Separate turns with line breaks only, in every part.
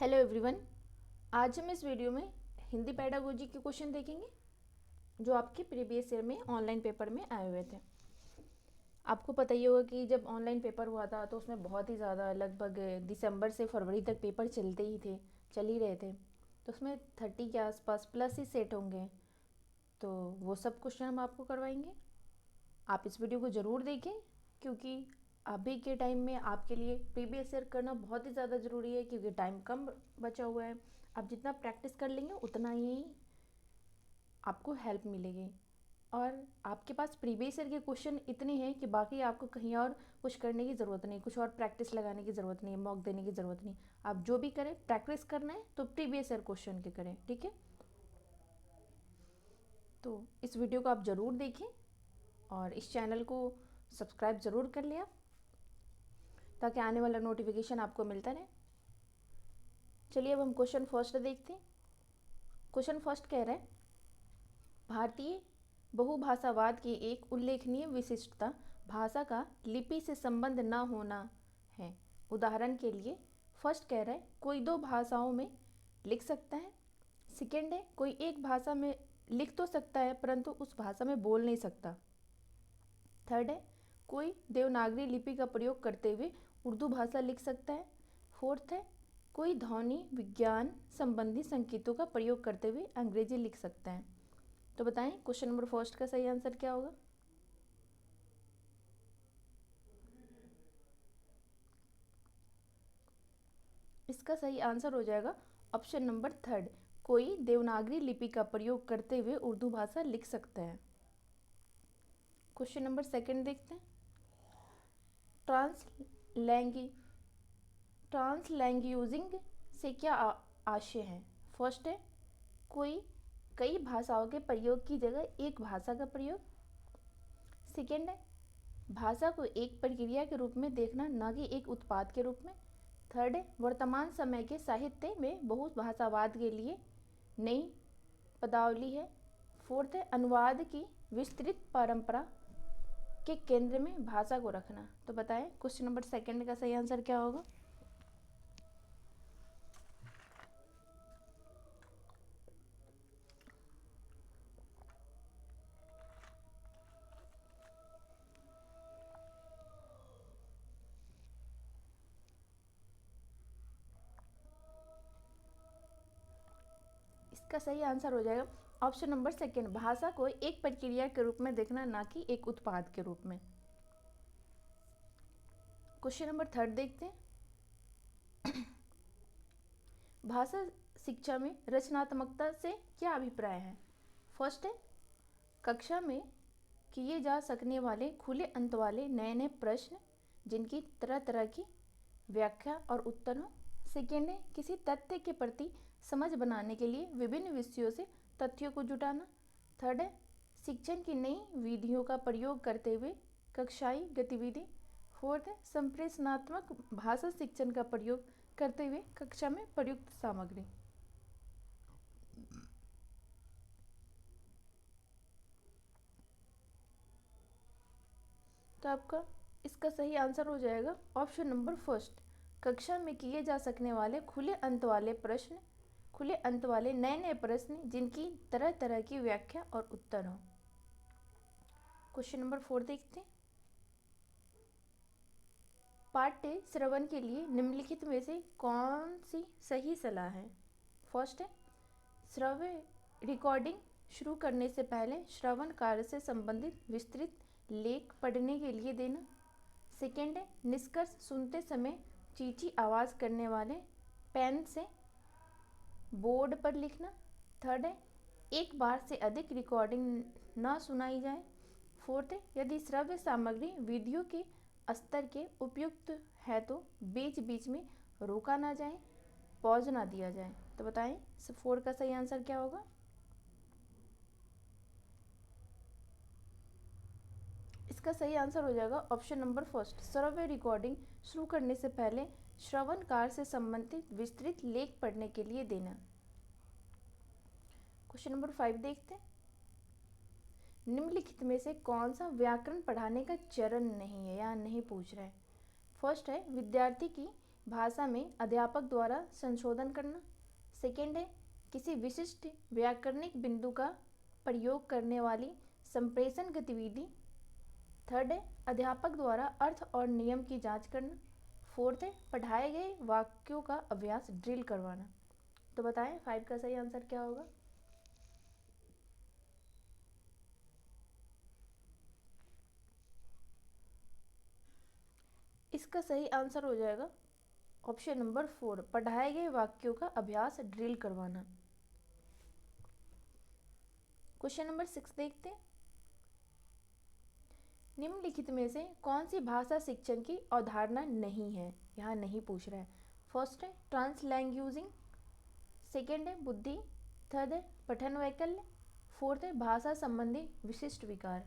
Hello everyone. आज हम इस वीडियो में हिंदी पेडागोजी के क्वेश्चन देखेंगे जो आपके प्रीवियस ईयर में ऑनलाइन पेपर में आए हुए थे। आपको पता ही होगा कि जब ऑनलाइन पेपर हुआ था तो उसमें बहुत ही ज़्यादा लगभग दिसंबर से फरवरी तक पेपर चल ही रहे थे। तो उसमें 30 के आसपास प्लस ही सेट होंगे। तो वो सब क्वेश्चन हम आपको करवाएंगे। आप इस वीडियो को ज़रूर देखें क्योंकि अभी के टाइम में आपके लिए प्रीवियस ईयर करना बहुत ही ज़्यादा ज़रूरी है क्योंकि टाइम कम बचा हुआ है। आप जितना प्रैक्टिस कर लेंगे उतना ही आपको हेल्प मिलेगी। और आपके पास प्रीवियस ईयर के क्वेश्चन इतने हैं कि बाकी आपको कहीं और कुछ करने की ज़रूरत नहीं, कुछ और प्रैक्टिस लगाने की ज़रूरत नहीं, मॉक देने की ज़रूरत नहीं। आप जो भी करें, प्रैक्टिस करना है तो प्रीवियस ईयर क्वेश्चन के करें, ठीक है। तो इस वीडियो को आप ज़रूर देखें और इस चैनल को सब्सक्राइब ज़रूर कर लें आप, ताकि आने वाला नोटिफिकेशन आपको मिलता रहे। चलिए अब हम क्वेश्चन फर्स्ट देखते हैं। क्वेश्चन फर्स्ट कह रहा है, भारतीय बहुभाषावाद की एक उल्लेखनीय विशिष्टता भाषा का लिपि से संबंध न होना है। उदाहरण के लिए फर्स्ट कह रहा है कोई दो भाषाओं में लिख सकता है। सेकेंड है कोई एक भाषा में लिख तो सकता है परंतु उस भाषा में बोल नहीं सकता। थर्ड है कोई देवनागरी लिपि का प्रयोग करते हुए उर्दू भाषा लिख सकता है। फोर्थ है कोई ध्वनि विज्ञान संबंधी संकेतों का प्रयोग करते हुए अंग्रेजी लिख सकता है। तो बताएं क्वेश्चन नंबर फर्स्ट का सही आंसर क्या होगा। इसका सही आंसर हो जाएगा ऑप्शन नंबर थर्ड, कोई देवनागरी लिपि का प्रयोग करते हुए उर्दू भाषा लिख सकता है। क्वेश्चन नंबर सेकंड देखते हैं। ट्रांसलैंग्यूजिंग से क्या आशय है। फर्स्ट है कोई कई भाषाओं के प्रयोग की जगह एक भाषा का प्रयोग। सेकेंड है भाषा को एक प्रक्रिया के रूप में देखना, ना कि एक उत्पाद के रूप में। थर्ड है वर्तमान समय के साहित्य में बहुभाषावाद के लिए नई पदावली है। फोर्थ है अनुवाद की विस्तृत परंपरा के केंद्र में भाषा को रखना। तो बताएं क्वेश्चन नंबर सेकंड का सही आंसर क्या होगा। इसका सही आंसर हो जाएगा ऑप्शन नंबर सेकंड, भाषा को एक प्रक्रिया के रूप में देखना, ना कि एक उत्पाद के रूप में। क्वेश्चन नंबर थर्ड देखते हैं। भाषा शिक्षा में रचनात्मकता से क्या अभिप्राय है। फर्स्ट है कक्षा में किए जा सकने वाले खुले अंत वाले नए नए प्रश्न जिनकी तरह तरह की व्याख्या और उत्तर हो। सेकेंड है किसी तथ्य के प्रति समझ बनाने के लिए विभिन्न विषयों से तथ्यों को जुटाना। थर्ड है शिक्षण की नई विधियों का प्रयोग करते हुए कक्षाई गतिविधि। फोर्थ है संप्रेषणात्मक भाषा शिक्षण का प्रयोग करते हुए कक्षा में प्रयुक्त सामग्री। तो आपका इसका सही आंसर हो जाएगा ऑप्शन नंबर फर्स्ट, कक्षा में किए जा सकने वाले खुले अंत वाले प्रश्न, खुले अंत वाले नए नए प्रश्न जिनकी तरह तरह की व्याख्या और उत्तर हो। क्वेश्चन नंबर 4 देखते हैं। पाठ्य श्रवण के लिए निम्नलिखित में से कौन सी सही सलाह है। फर्स्ट है श्रव्य रिकॉर्डिंग शुरू करने से पहले श्रवण कार्य से संबंधित विस्तृत लेख पढ़ने के लिए देना। सेकेंड है निष्कर्ष सुनते समय चींची आवाज़ करने वाले पेन से बोर्ड पर लिखना। थर्ड है एक बार से अधिक रिकॉर्डिंग न सुनाई जाए। फोर्थ है यदि श्रव्य सामग्री वीडियो के स्तर के उपयुक्त है तो बीच बीच में रोका ना जाए, पॉज ना दिया जाए। तो बताएं 4 का सही आंसर क्या होगा। इसका सही आंसर हो जाएगा ऑप्शन नंबर फर्स्ट, श्रव्य रिकॉर्डिंग शुरू करने से पहले श्रवण कार्य से संबंधित विस्तृत लेख पढ़ने के लिए देना। क्वेश्चन नंबर 5 देखते हैं। निम्नलिखित में से कौन सा व्याकरण पढ़ाने का चरण नहीं है या नहीं पूछ रहा है। फर्स्ट है विद्यार्थी की भाषा में अध्यापक द्वारा संशोधन करना। सेकेंड है किसी विशिष्ट व्याकरणिक बिंदु का प्रयोग करने वाली संप्रेषण गतिविधि। थर्ड है अध्यापक द्वारा अर्थ और नियम की जांच करना। फोर्थ है पढ़ाए गए वाक्यों का अभ्यास ड्रिल करवाना। तो बताएं 5 का सही आंसर क्या होगा। इसका सही आंसर हो जाएगा ऑप्शन नंबर 4, पढ़ाए गए वाक्यों का अभ्यास ड्रिल करवाना। क्वेश्चन नंबर 6 देखते हैं। निम्नलिखित में से कौन सी भाषा शिक्षण की अवधारणा नहीं है, यहाँ नहीं पूछ रहा है। फर्स्ट है ट्रांसलैंग्वेजिंग, सेकेंड है बुद्धि, थर्ड है पठन वैकल्य, फोर्थ है भाषा संबंधी विशिष्ट विकार।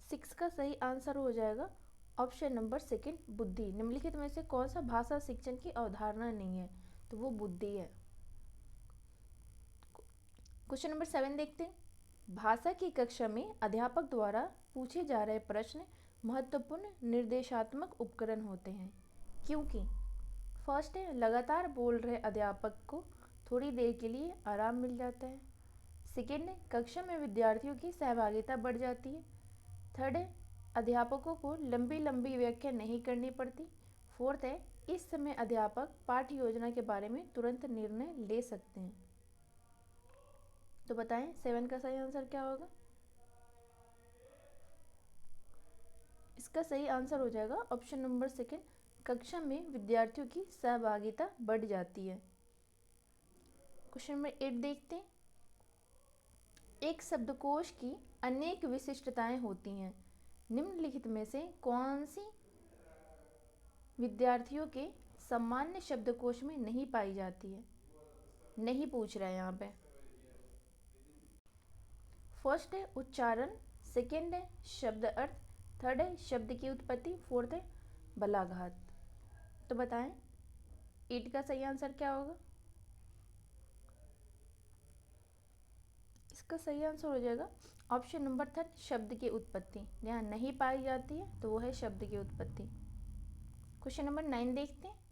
सिक्स का सही आंसर हो जाएगा ऑप्शन नंबर सेकंड, बुद्धि। निम्नलिखित में से कौन सा भाषा शिक्षण की अवधारणा नहीं है, तो वो बुद्धि है। क्वेश्चन नंबर 7 देखते हैं। भाषा की कक्षा में अध्यापक द्वारा पूछे जा रहे प्रश्न महत्वपूर्ण निर्देशात्मक उपकरण होते हैं, क्योंकि फर्स्ट है लगातार बोल रहे अध्यापक को थोड़ी देर के लिए आराम मिल जाता है। सेकेंड है कक्षा में विद्यार्थियों की सहभागिता बढ़ जाती है। थर्ड है अध्यापकों को लंबी लंबी व्याख्या नहीं करनी पड़ती। फोर्थ है इस समय अध्यापक पाठ्य योजना के बारे में तुरंत निर्णय ले सकते हैं। तो बताएं 7 का सही आंसर क्या होगा। इसका सही आंसर हो जाएगा ऑप्शन नंबर सेकंड, कक्षा में विद्यार्थियों की सहभागिता बढ़ जाती है। क्वेश्चन नंबर 8 देखते हैं। एक शब्दकोश की अनेक विशिष्टताएं होती हैं, निम्नलिखित में से कौन सी विद्यार्थियों के सामान्य शब्दकोश में नहीं पाई जाती है, नहीं पूछ रहा है यहाँ पे। फर्स्ट है उच्चारण, सेकेंड है शब्द अर्थ, थर्ड है शब्द की उत्पत्ति, फोर्थ है बलाघात। तो बताएं 8 का सही आंसर क्या होगा। इसका सही आंसर हो जाएगा ऑप्शन नंबर 3, शब्द की उत्पत्ति। यहाँ नहीं पाई जाती है तो वो है शब्द की उत्पत्ति। क्वेश्चन नंबर 9 देखते हैं।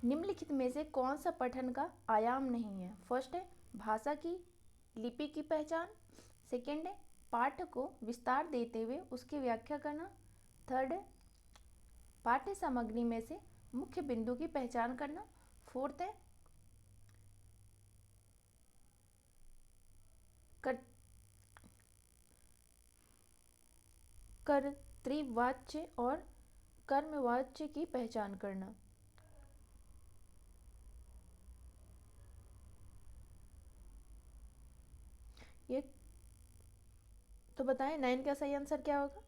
निम्नलिखित में से कौन सा पठन का आयाम नहीं है। फर्स्ट है भाषा की लिपि की पहचान, सेकेंड है पाठ को विस्तार देते हुए उसकी व्याख्या करना, थर्ड है पाठ्य सामग्री में से मुख्य बिंदु की पहचान करना, फोर्थ है कर्तृवाच्य और कर्मवाच्य की पहचान करना। ये तो बताएं 9 का सही आंसर क्या होगा।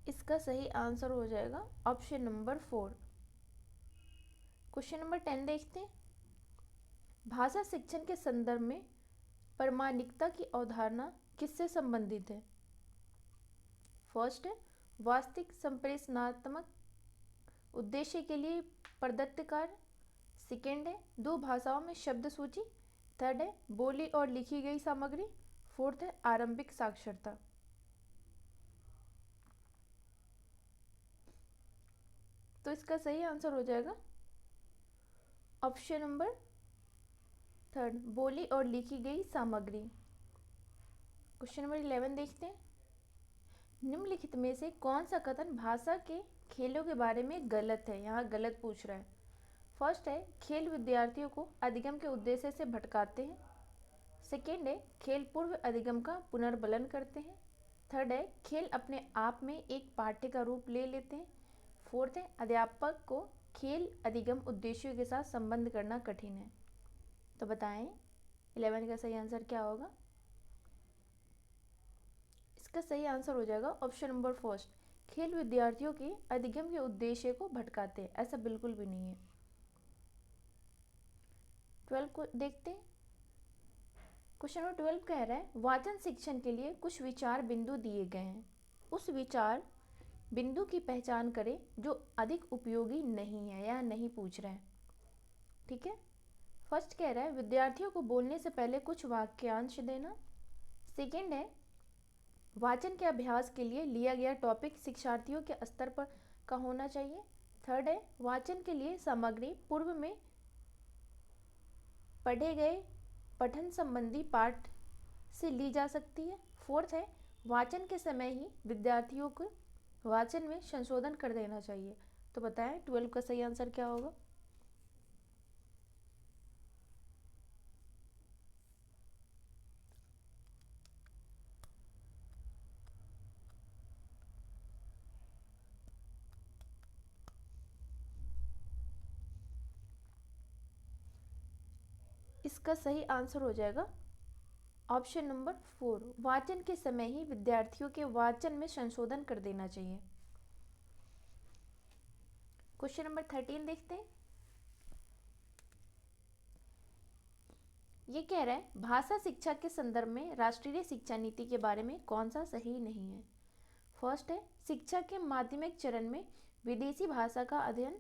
इसका सही आंसर हो जाएगा ऑप्शन नंबर 4। क्वेश्चन नंबर 10 देखते हैं। भाषा शिक्षण के संदर्भ में प्रामाणिकता की अवधारणा किससे संबंधित है। फर्स्ट है वास्तविक संप्रेषणात्मक उद्देश्य के लिए प्रदत्त कार्य, सेकेंड है दो भाषाओं में शब्द सूची, थर्ड है बोली और लिखी गई सामग्री, फोर्थ है आरंभिक साक्षरता। तो इसका सही आंसर हो जाएगा ऑप्शन नंबर 3, बोली और लिखी गई सामग्री। क्वेश्चन नंबर 11 देखते हैं। निम्नलिखित में से कौन सा कथन भाषा के खेलों के बारे में गलत है, यहाँ गलत पूछ रहा है। फर्स्ट है खेल विद्यार्थियों को अधिगम के उद्देश्य से भटकाते हैं, सेकेंड है खेल पूर्व अधिगम का पुनर्बलन करते हैं, थर्ड है खेल अपने आप में एक पाठ्य का रूप ले लेते हैं, फोर्थ है अध्यापक को खेल अधिगम उद्देश्यों के साथ संबंध करना कठिन है। तो बताएं 11 का सही आंसर क्या होगा। इसका सही आंसर हो जाएगा ऑप्शन नंबर फर्स्ट, खेल विद्यार्थियों के अधिगम के उद्देश्य को भटकाते हैं, ऐसा बिल्कुल भी नहीं है। 12 को देखते हैं। क्वेश्चन नंबर 12 कह रहा है वाचन शिक्षण के लिए कुछ विचार बिंदु दिए गए हैं, उस विचार बिंदु की पहचान करें जो अधिक उपयोगी नहीं है या नहीं पूछ रहा है। ठीक है, फर्स्ट कह रहा है विद्यार्थियों को बोलने से पहले कुछ वाक्यांश देना। सेकंड है वाचन के अभ्यास के लिए लिया गया टॉपिक शिक्षार्थियों के स्तर पर का होना चाहिए। थर्ड है वाचन के लिए सामग्री पूर्व में पढ़े गए पठन संबंधी पाठ से ली जा सकती है। फोर्थ है वाचन के समय ही विद्यार्थियों को वाचन में संशोधन कर देना चाहिए। तो बताएं 12 का सही आंसर क्या होगा। इसका सही आंसर हो जाएगा ऑप्शन नंबर 4, वाचन के समय ही विद्यार्थियों के वाचन में संशोधन कर देना चाहिए। क्वेश्चन नंबर 13 देखते हैं। ये कह रहा है भाषा शिक्षा के संदर्भ में राष्ट्रीय शिक्षा नीति के बारे में कौन सा सही नहीं है। फर्स्ट है शिक्षा के माध्यमिक चरण में विदेशी भाषा का अध्ययन।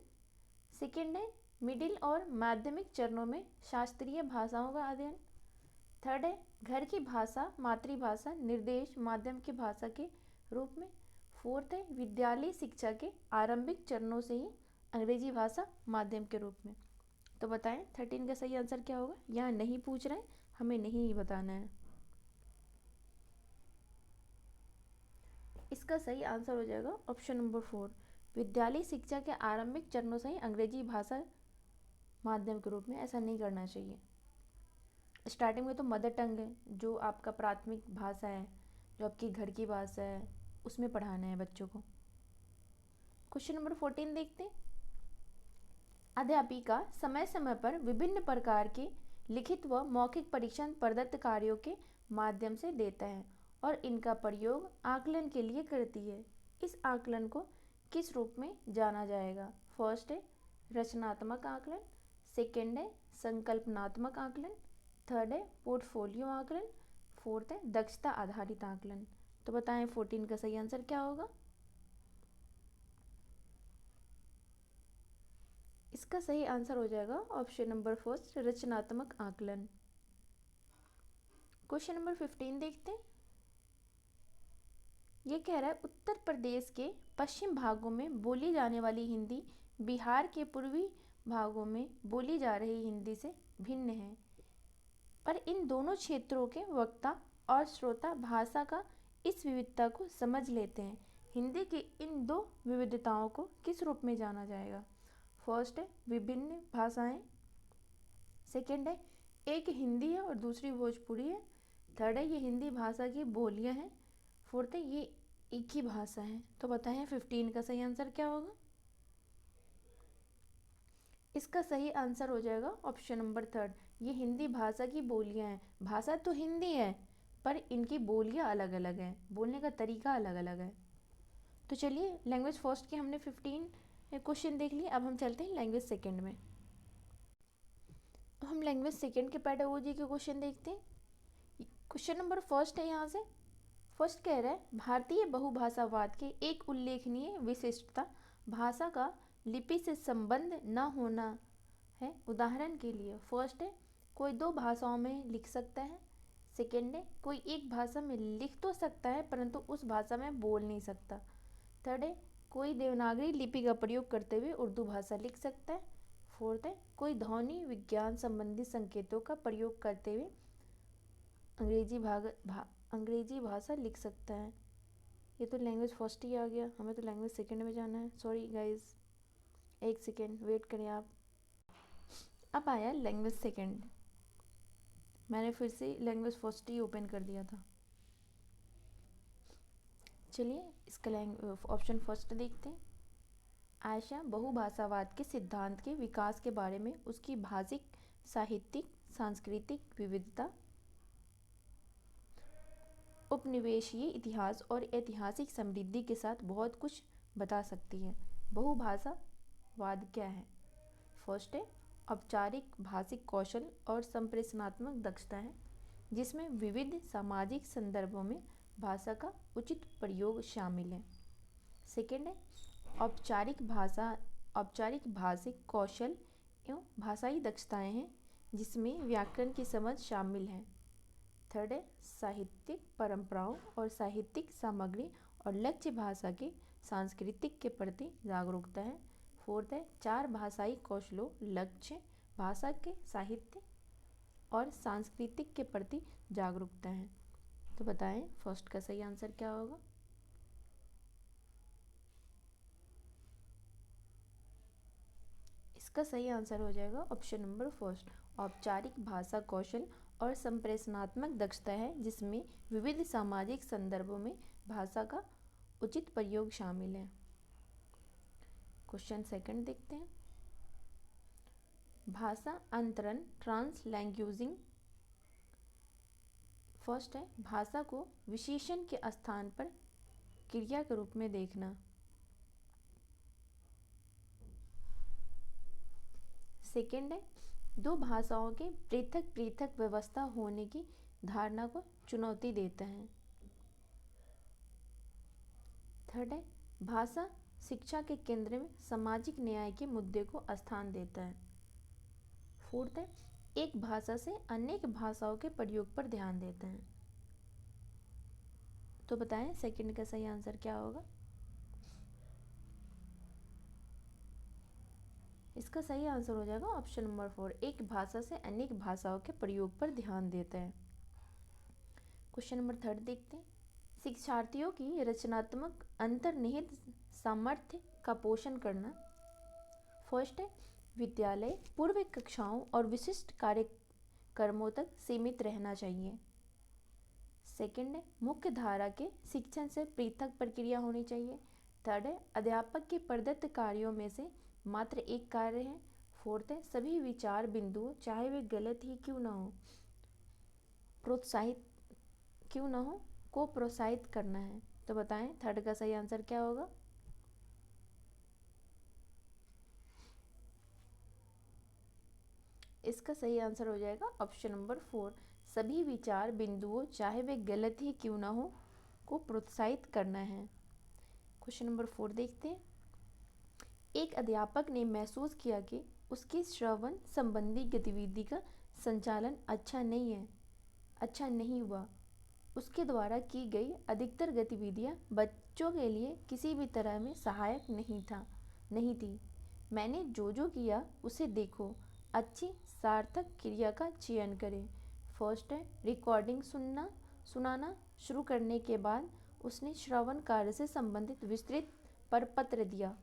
सेकेंड है मिडिल और माध्यमिक चरणों में शास्त्रीय भाषाओं का अध्ययन। थर्ड है घर की भाषा मातृभाषा निर्देश माध्यम की भाषा के रूप में। फोर्थ है विद्यालय शिक्षा के आरंभिक चरणों से ही अंग्रेजी भाषा माध्यम के रूप में। तो बताएं 13 का सही आंसर क्या होगा। यहाँ नहीं पूछ रहे हैं, हमें नहीं ही बताना है। इसका सही आंसर हो जाएगा ऑप्शन नंबर 4, विद्यालय शिक्षा के आरंभिक चरणों से ही अंग्रेजी भाषा माध्यम के रूप में। ऐसा नहीं करना चाहिए। स्टार्टिंग में तो मदर टंग है, जो आपका प्राथमिक भाषा है, जो आपकी घर की भाषा है, उसमें पढ़ाना है बच्चों को। क्वेश्चन नंबर 14 देखते हैं। अध्यापिका समय समय पर विभिन्न प्रकार के लिखित व मौखिक परीक्षण प्रदत्त कार्यों के माध्यम से देता है और इनका प्रयोग आकलन के लिए करती है। इस आकलन को किस रूप में जाना जाएगा। फर्स्ट है रचनात्मक आकलन। सेकेंड है संकल्पनात्मक आकलन। थर्ड है पोर्टफोलियो आकलन। फोर्थ है दक्षता आधारित आकलन। तो बताएं 14 का सही आंसर क्या होगा। इसका सही आंसर हो जाएगा ऑप्शन नंबर फर्स्ट रचनात्मक आकलन। क्वेश्चन नंबर 15 देखते हैं। ये कह रहा है उत्तर प्रदेश के पश्चिम भागों में बोली जाने वाली हिंदी बिहार के पूर्वी भागों में बोली जा रही हिंदी से भिन्न है, पर इन दोनों क्षेत्रों के वक्ता और श्रोता भाषा का इस विविधता को समझ लेते हैं। हिंदी की इन दो विविधताओं को किस रूप में जाना जाएगा। फर्स्ट है विभिन्न भाषाएं। सेकेंड है एक हिंदी है और दूसरी भोजपुरी है। थर्ड है ये हिंदी भाषा की बोलियां हैं। फोर्थ है ये एक ही भाषा है। तो बताएं 15 का सही आंसर क्या होगा। इसका सही आंसर हो जाएगा ऑप्शन नंबर 3, ये हिंदी भाषा की बोलियां हैं। भाषा तो हिंदी है पर इनकी बोलियां अलग अलग हैं, बोलने का तरीका अलग अलग है। तो चलिए लैंग्वेज फर्स्ट के हमने 15 क्वेश्चन देख लिए। अब हम चलते हैं लैंग्वेज सेकेंड में। हम लैंग्वेज सेकेंड के पेडागोजी के क्वेश्चन देखते हैं। क्वेश्चन नंबर फर्स्ट है यहाँ से। फर्स्ट कह रहा है भारतीय बहुभाषावाद के एक उल्लेखनीय विशिष्टता भाषा का लिपि से संबंध न होना है। उदाहरण के लिए फर्स्ट है कोई दो भाषाओं में लिख सकता है। सेकेंड है कोई एक भाषा में लिख तो सकता है परंतु उस भाषा में बोल नहीं सकता। थर्ड है कोई देवनागरी लिपि का प्रयोग करते हुए उर्दू भाषा लिख सकता है। फोर्थ है कोई ध्वनि विज्ञान संबंधी संकेतों का प्रयोग करते हुए अंग्रेजी भाषा लिख सकता है। ये तो लैंग्वेज फर्स्ट ही आ गया, हमें तो लैंग्वेज सेकेंड में जाना है। सॉरी गाइज, एक सेकेंड वेट करें आप। अब आया लैंग्वेज सेकेंड। मैंने फिर से लैंग्वेज फर्स्ट ही ओपन कर दिया था। चलिए इसका ऑप्शन फर्स्ट देखते हैं। आयशा बहुभाषावाद के सिद्धांत के विकास के बारे में उसकी भाषिक साहित्यिक सांस्कृतिक विविधता उपनिवेशीय इतिहास और ऐतिहासिक समृद्धि के साथ बहुत कुछ बता सकती है। बहुभाषावाद क्या है। फर्स्ट है औपचारिक भाषिक कौशल और संप्रेषणात्मक दक्षता है जिसमें विविध सामाजिक संदर्भों में भाषा का उचित प्रयोग शामिल है। सेकेंड है औपचारिक भाषिक कौशल एवं भाषाई दक्षताएं हैं जिसमें व्याकरण की समझ शामिल है। थर्ड है साहित्यिक परंपराओं और साहित्यिक सामग्री और लक्ष्य भाषा के सांस्कृतिक के प्रति जागरूकता है। फोर्थ है 4 भाषाई कौशलों लक्ष्य भाषा के साहित्य और सांस्कृतिक के प्रति जागरूकता है। तो बताएं फर्स्ट का सही आंसर क्या होगा। इसका सही आंसर हो जाएगा ऑप्शन नंबर फर्स्ट, औपचारिक भाषा कौशल और संप्रेषणात्मक दक्षता है जिसमें विविध सामाजिक संदर्भों में भाषा का उचित प्रयोग शामिल है। क्वेश्चन सेकंड देखते हैं। भाषा अंतरण ट्रांसलैंग्वेजिंग। फर्स्ट है भाषा को विशेषण के स्थान पर क्रिया के रूप में देखना। सेकेंड है दो भाषाओं के पृथक पृथक व्यवस्था होने की धारणा को चुनौती देता है। थर्ड है भाषा शिक्षा के केंद्र में सामाजिक न्याय के मुद्दे को स्थान देता है। फोर्थ है एक भाषा से अनेक भाषाओं के प्रयोग पर ध्यान देता है। तो बताएं सेकंड का सही आंसर क्या होगा। इसका सही आंसर हो जाएगा ऑप्शन नंबर 4, एक भाषा से अनेक भाषाओं के प्रयोग पर ध्यान देता है। क्वेश्चन नंबर 3 देखते हैं। शिक्षार्थियों की रचनात्मक अंतर्निहित सामर्थ्य का पोषण करना। फर्स्ट है विद्यालय पूर्व कक्षाओं और विशिष्ट कार्यक्रमों तक सीमित रहना चाहिए। सेकंड है मुख्य धारा के शिक्षण से पृथक प्रक्रिया होनी चाहिए। थर्ड है अध्यापक के प्रदत्त कार्यों में से मात्र एक कार्य है। फोर्थ है सभी विचार बिंदु चाहे वे गलत ही क्यों ना हो को प्रोत्साहित करना है। तो बताएं थर्ड का सही आंसर क्या होगा। इसका सही आंसर हो जाएगा ऑप्शन नंबर 4, सभी विचार बिंदुओं चाहे वे गलत ही क्यों ना हो को प्रोत्साहित करना है। क्वेश्चन नंबर 4 देखते हैं। एक अध्यापक ने महसूस किया कि उसकी श्रवण संबंधी गतिविधि का संचालन अच्छा नहीं हुआ। उसके द्वारा की गई अधिकतर गतिविधियां बच्चों के लिए किसी भी तरह में सहायक नहीं थी। मैंने जो किया उसे देखो, अच्छी सार्थक क्रिया का चयन करें। फर्स्ट है रिकॉर्डिंग सुनाना शुरू करने के बाद उसने श्रवण कार्य से संबंधित विस्तृत प्रपत्र दिया।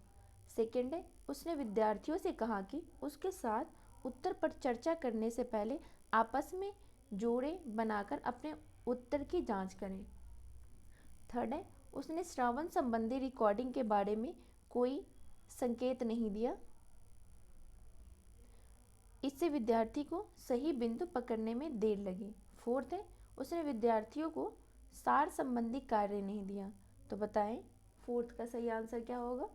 सेकेंड है उसने विद्यार्थियों से कहा कि उसके साथ उत्तर पर चर्चा करने से पहले आपस में जोड़े बनाकर अपने उत्तर की जांच करें। थर्ड है उसने श्रवण संबंधी रिकॉर्डिंग के बारे में कोई संकेत नहीं दिया। इससे विद्यार्थी को सही बिंदु पकड़ने में देर लगी। फोर्थ है उसने विद्यार्थियों को सार संबंधी कार्य नहीं दिया। तो बताएं फोर्थ का सही आंसर क्या होगा।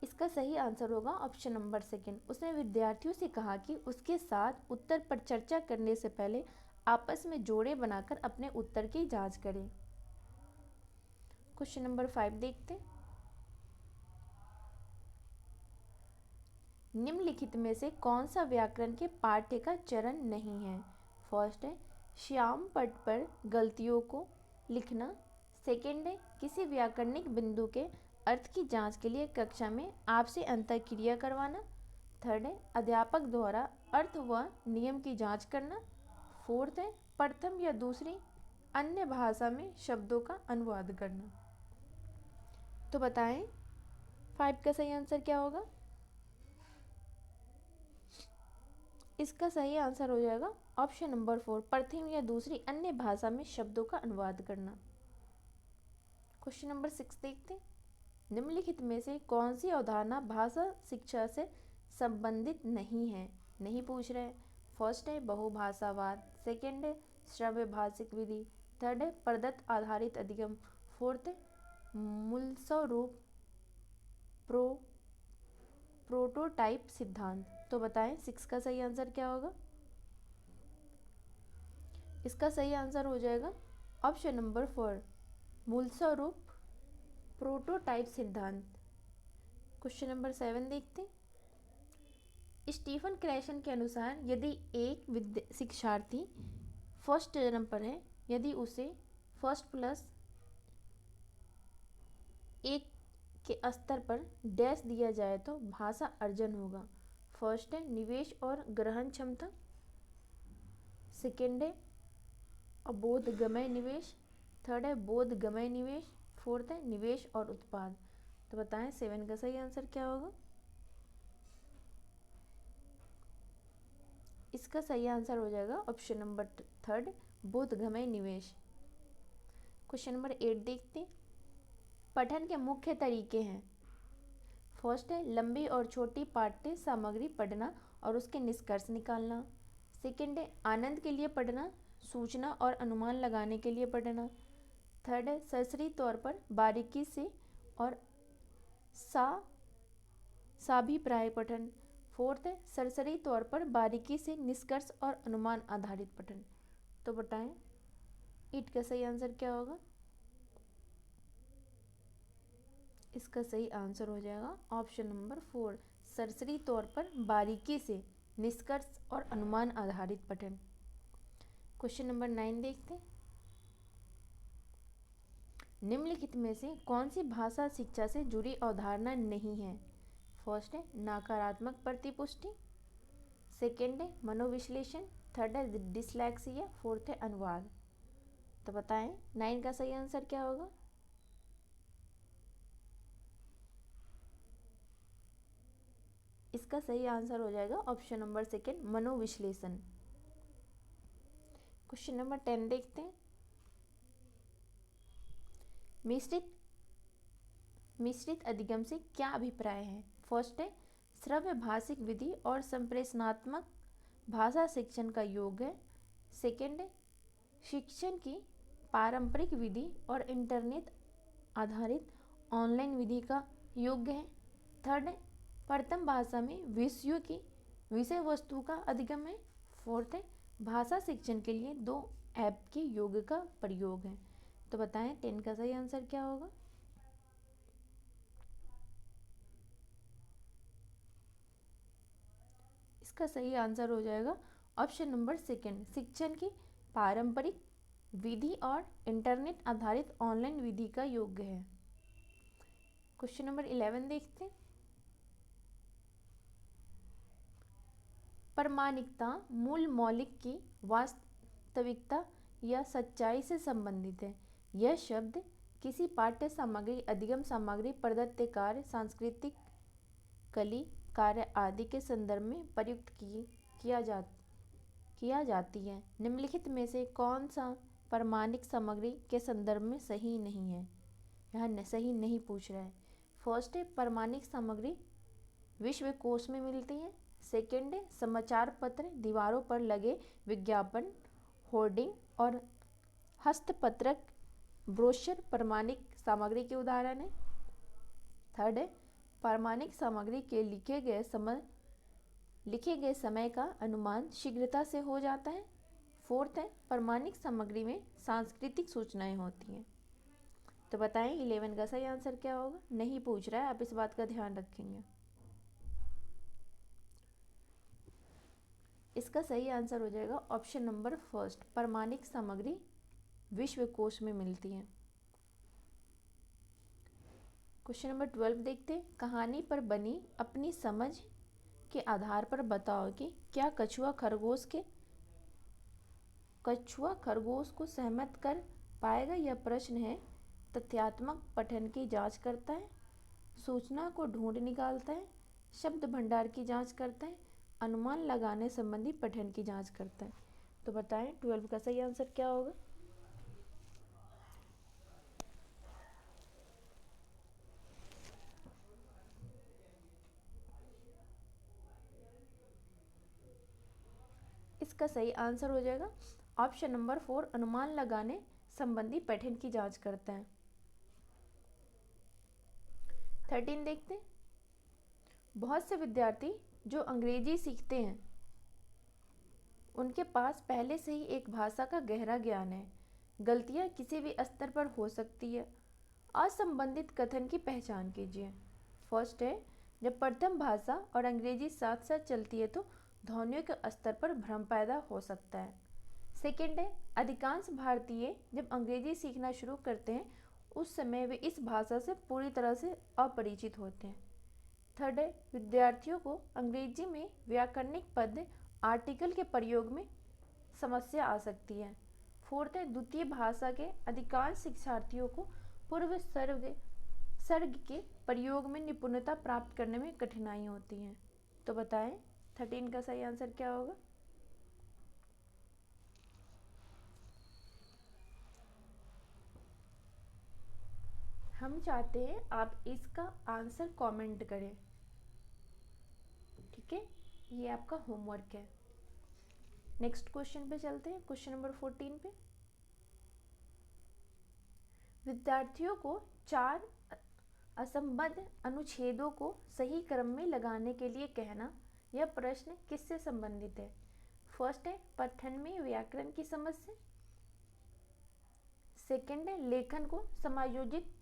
इसका सही आंसर होगा ऑप्शन नंबर 2, उसने विद्यार्थियों से कहा कि उसके साथ उत्तर पर चर्चा करने से पहले आपस में जोड़े बनाकर अपने उत्तर की जांच करें। क्वेश्चन नंबर 5 देखते हैं। निम्नलिखित में से कौन सा व्याकरण के पाठ्य का चरण नहीं है। फर्स्ट है श्याम पट पर गलतियों को लिखना। सेकेंड है किसी व्याकरणिक बिंदु के अर्थ की जांच के लिए कक्षा में आपसे अंतःक्रिया करवाना। थर्ड है अध्यापक द्वारा अर्थ व नियम की जांच करना। फोर्थ है प्रथम या दूसरी अन्य भाषा में शब्दों का अनुवाद करना। तो बताएं 5 का सही आंसर क्या होगा। इसका सही आंसर हो जाएगा ऑप्शन नंबर 4, प्रथम या दूसरी अन्य भाषा में शब्दों का अनुवाद करना। क्वेश्चन नंबर 6 देखते हैं। निम्नलिखित में से कौन सी अवधारणा भाषा शिक्षा से संबंधित नहीं पूछ रहे। फर्स्ट है बहुभाषावाद। सेकेंड है श्रव्य भाषिक विधि। थर्ड है प्रदत्त आधारित अधिगम। फोर्थ है मूलस्वरूप प्रो प्रोटोटाइप सिद्धांत। तो बताएं 6 का सही आंसर क्या होगा। इसका सही आंसर हो जाएगा ऑप्शन नंबर 4, मूलस्वरूप प्रोटोटाइप सिद्धांत। क्वेश्चन नंबर 7 देखते हैं। स्टीफन क्रैशन के अनुसार यदि एक शिक्षार्थी फर्स्ट नंबर है, यदि उसे फर्स्ट प्लस एक के स्तर पर डैश दिया जाए तो भाषा अर्जन होगा। फर्स्ट है निवेश और ग्रहण क्षमता, सेकेंड है अबोधगमय निवेश, थर्ड है बोधगमय निवेश, फोर्थ है निवेश और उत्पाद। तो बताएं 7 का सही आंसर क्या होगा। इसका सही आंसर हो जाएगा ऑप्शन नंबर 3, बोधगमय निवेश। क्वेश्चन नंबर 8 देखते हैं। पठन के मुख्य तरीके हैं। फर्स्ट है लंबी और छोटी पाठ्य सामग्री पढ़ना और उसके निष्कर्ष निकालना। सेकेंड है आनंद के लिए पढ़ना, सूचना और अनुमान लगाने के लिए पढ़ना। थर्ड है सरसरी तौर पर बारीकी से और साभिप्राय पठन। फोर्थ है सरसरी तौर पर बारीकी से निष्कर्ष और अनुमान आधारित पठन। तो बताएं 8 का सही आंसर क्या होगा। इसका सही आंसर हो जाएगा ऑप्शन नंबर 4, सरसरी तौर पर बारीकी से निष्कर्ष और अनुमान आधारित पठन। क्वेश्चन नंबर 9 देखते हैं। निम्नलिखित में से कौन सी भाषा शिक्षा से जुड़ी अवधारणा नहीं है। फर्स्ट है नकारात्मक प्रतिपुष्टि, सेकेंड है मनोविश्लेषण, थर्ड है डिसलेक्सिया, फोर्थ है अनुवाद। तो बताएं 9 का सही आंसर क्या होगा। इसका सही आंसर हो जाएगा ऑप्शन नंबर 2, मनोविश्लेषण। क्वेश्चन नंबर 10 देखते हैं। मिश्रित अधिगम से क्या अभिप्राय है। फर्स्ट है श्रव्य भाषिक विधि और संप्रेषणात्मक भाषा शिक्षण का योग है। सेकेंड है शिक्षण की पारंपरिक विधि और इंटरनेट आधारित ऑनलाइन विधि का योग है। थर्ड है प्रथम भाषा में विषयों की विषय वस्तु का अधिगम है। फोर्थ है भाषा शिक्षण के लिए 2 ऐप के योग का प्रयोग है। तो बताएं 10 का सही आंसर क्या होगा। इसका सही आंसर हो जाएगा ऑप्शन नंबर 2, शिक्षण की पारंपरिक विधि और इंटरनेट आधारित ऑनलाइन विधि का योग है। क्वेश्चन नंबर 11 देखते हैं। प्रामाणिकता मूल मौलिक की वास्तविकता या सच्चाई से संबंधित है। यह शब्द किसी पाठ्य सामग्री, अधिगम सामग्री, प्रदत्त कार्य, सांस्कृतिक कली कार्य आदि के संदर्भ में प्रयुक्त किया जाती है। निम्नलिखित में से कौन सा प्रामाणिक सामग्री के संदर्भ में सही नहीं है। यहाँ सही नहीं पूछ रहा है। फर्स्ट है प्रामाणिक सामग्री विश्व कोश में मिलती है। सेकेंड है समाचार पत्र, दीवारों पर लगे विज्ञापन, होर्डिंग और हस्तपत्रक ब्रोशर प्रामाणिक सामग्री के उदाहरण है। थर्ड है प्रामाणिक सामग्री के लिखे गए समय का अनुमान शीघ्रता से हो जाता है। फोर्थ है प्रामाणिक सामग्री में सांस्कृतिक सूचनाएं होती हैं। तो बताएं 11 का सही आंसर क्या होगा। नहीं पूछ रहा है, आप इस बात का ध्यान रखेंगे। इसका सही आंसर हो जाएगा ऑप्शन नंबर 1, प्रामाणिक सामग्री विश्वकोश में मिलती है। क्वेश्चन नंबर 12 देखते हैं। कहानी पर बनी अपनी समझ के आधार पर बताओ कि क्या कछुआ खरगोश को सहमत कर पाएगा। यह प्रश्न है। तथ्यात्मक पठन की जांच करता है, सूचना को ढूंढ निकालता है, शब्द भंडार की जांच करता है, अनुमान लगाने संबंधी पठन की जांच करता है। तो बताएं 12 का सही आंसर क्या होगा। इसका सही आंसर हो जाएगा ऑप्शन नंबर 4, अनुमान लगाने संबंधी पठन की जांच करता है। 13 देखते हैं। बहुत से विद्यार्थी जो अंग्रेजी सीखते हैं उनके पास पहले से ही एक भाषा का गहरा ज्ञान है। गलतियाँ किसी भी स्तर पर हो सकती है। असंबंधित कथन की पहचान कीजिए। फर्स्ट है, जब प्रथम भाषा और अंग्रेजी साथ साथ चलती है तो ध्वनियों के स्तर पर भ्रम पैदा हो सकता है। सेकेंड है, अधिकांश भारतीय जब अंग्रेजी सीखना शुरू करते हैं उस समय वे इस भाषा से पूरी तरह से अपरिचित होते हैं। थर्ड है, विद्यार्थियों को अंग्रेजी में व्याकरणिक पद आर्टिकल के प्रयोग में समस्या आ सकती है। फोर्थ है, द्वितीय भाषा के अधिकांश शिक्षार्थियों को पूर्व सर्ग के प्रयोग में निपुणता प्राप्त करने में कठिनाई होती है। तो बताएं 13 का सही आंसर क्या होगा। हम चाहते हैं आप इसका आंसर कमेंट करें, ठीक है, ये आपका होमवर्क है। नेक्स्ट क्वेश्चन पे चलते हैं, क्वेश्चन नंबर 14 पे। विद्यार्थियों को 4 असंबद्ध अनुच्छेदों को सही क्रम में लगाने के लिए कहना, यह प्रश्न किससे संबंधित है। फर्स्ट है, पठन में व्याकरण की समस्या। सेकंड है, लेखन को समायोजित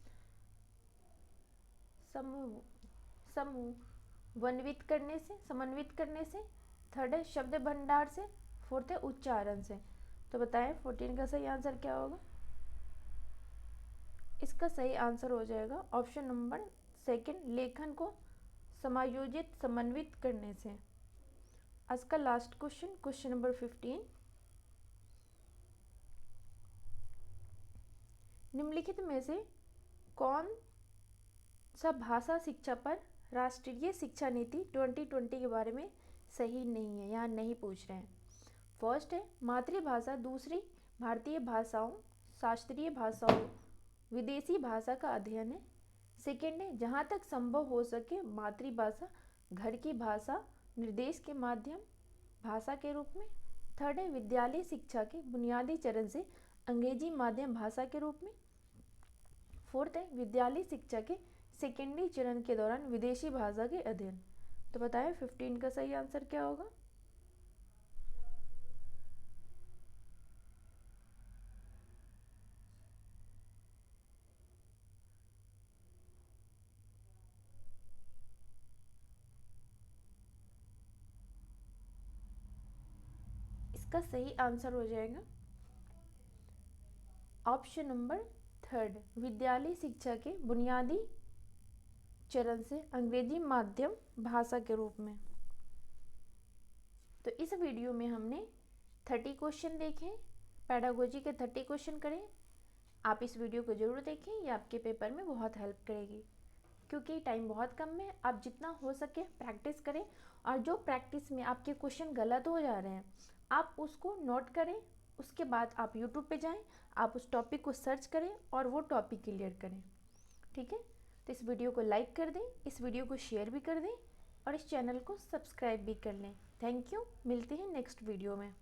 समन्वित करने से। थर्ड है, शब्द भंडार से। फोर्थ है, उच्चारण से। तो बताएं 14 का सही आंसर क्या होगा। इसका सही आंसर हो जाएगा ऑप्शन नंबर सेकंड, लेखन को समायोजित समन्वित करने से। आज का लास्ट क्वेश्चन, क्वेश्चन नंबर 15। निम्नलिखित में से कौन सा भाषा शिक्षा पर राष्ट्रीय शिक्षा नीति 2020 के बारे में सही नहीं है, यहाँ नहीं पूछ रहे हैं। फर्स्ट है, मातृभाषा दूसरी भारतीय भाषाओं, शास्त्रीय भाषाओं, विदेशी भाषा का अध्ययन है। सेकेंड है, जहाँ तक संभव हो सके मातृभाषा घर की भाषा निर्देश के माध्यम भाषा के रूप में। थर्ड है, विद्यालय शिक्षा के बुनियादी चरण से अंग्रेजी माध्यम भाषा के रूप में। फोर्थ है, विद्यालय शिक्षा के सेकेंडरी चरण के दौरान विदेशी भाषा के अध्ययन। तो बताएं 15 का सही आंसर क्या होगा। इसका सही आंसर हो जाएगा ऑप्शन नंबर थर्ड, विद्यालय शिक्षा के बुनियादी चरण से अंग्रेजी माध्यम भाषा के रूप में। तो इस वीडियो में हमने 30 क्वेश्चन देखे, पेडागोजी के 30 क्वेश्चन करें। आप इस वीडियो को जरूर देखें, ये आपके पेपर में बहुत हेल्प करेगी। क्योंकि टाइम बहुत कम है, आप जितना हो सके प्रैक्टिस करें। और जो प्रैक्टिस में आपके क्वेश्चन गलत हो जा रहे हैं आप उसको नोट करें। उसके बाद आप यूट्यूब पे जाएं, आप उस टॉपिक को सर्च करें और वो टॉपिक क्लियर करें, ठीक है। तो इस वीडियो को लाइक कर दें, इस वीडियो को शेयर भी कर दें और इस चैनल को सब्सक्राइब भी कर लें। थैंक यू, मिलते हैं नेक्स्ट वीडियो में।